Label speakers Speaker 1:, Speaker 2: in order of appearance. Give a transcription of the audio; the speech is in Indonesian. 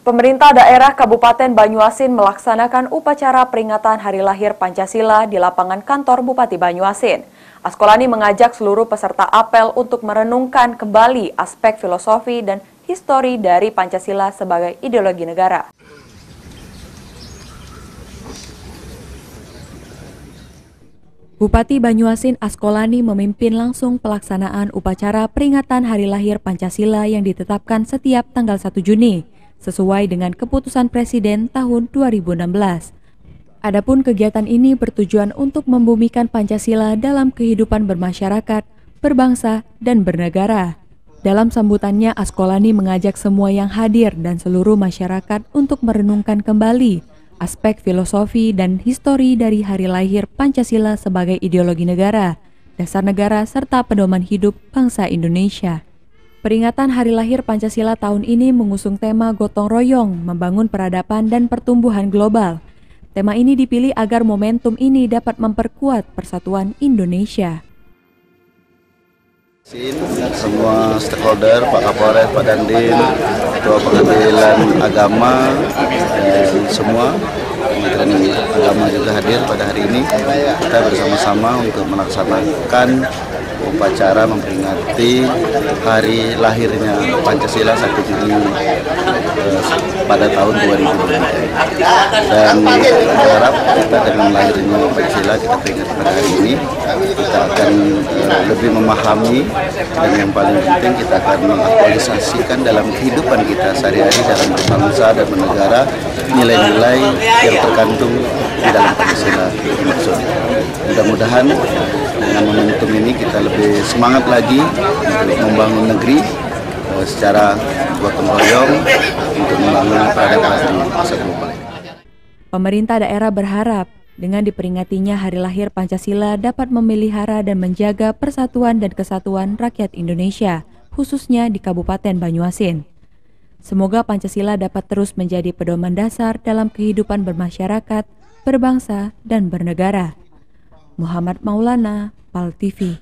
Speaker 1: Pemerintah daerah Kabupaten Banyuasin melaksanakan upacara peringatan Hari Lahir Pancasila di lapangan kantor Bupati Banyuasin. Askolani mengajak seluruh peserta apel untuk merenungkan kembali aspek filosofi dan histori dari Pancasila sebagai ideologi negara. Bupati Banyuasin Askolani memimpin langsung pelaksanaan upacara peringatan Hari Lahir Pancasila yang ditetapkan setiap tanggal 1 Juni. Sesuai dengan keputusan Presiden tahun 2016. Adapun kegiatan ini bertujuan untuk membumikan Pancasila dalam kehidupan bermasyarakat, berbangsa, dan bernegara. Dalam sambutannya, Askolani mengajak semua yang hadir dan seluruh masyarakat untuk merenungkan kembali aspek filosofi dan histori dari Hari Lahir Pancasila sebagai ideologi negara, dasar negara, serta pedoman hidup bangsa Indonesia. Peringatan Hari Lahir Pancasila tahun ini mengusung tema gotong royong, membangun peradaban dan pertumbuhan global. Tema ini dipilih agar momentum ini dapat memperkuat persatuan Indonesia.
Speaker 2: Semua stakeholder, Pak Kapolres, Pak Dandim, Ketua Pengadilan Agama, dan semua Kementerian Agama juga hadir pada hari ini. Kita bersama-sama untuk melaksanakan upacara memperingati hari lahirnya Pancasila 1 Juni pada tahun 2020. Dan berharap kita dengan lahirnya Pancasila kita peringati pada hari ini, kita akan lebih memahami, dan yang paling penting kita akan mengaktualisasikan dalam kehidupan kita sehari-hari dalam berbangsa dan bernegara nilai-nilai yang terkandung di dalam Pancasila. Mudah-mudahan dengan momentum ini kita lebih semangat lagi untuk membangun negeri secara gotong royong untuk membangun peradaban di masa global.
Speaker 1: Pemerintah daerah berharap dengan diperingatinya Hari Lahir Pancasila dapat memelihara dan menjaga persatuan dan kesatuan rakyat Indonesia, khususnya di Kabupaten Banyuasin. Semoga Pancasila dapat terus menjadi pedoman dasar dalam kehidupan bermasyarakat, berbangsa, dan bernegara. Muhammad Maulana, PAL TV.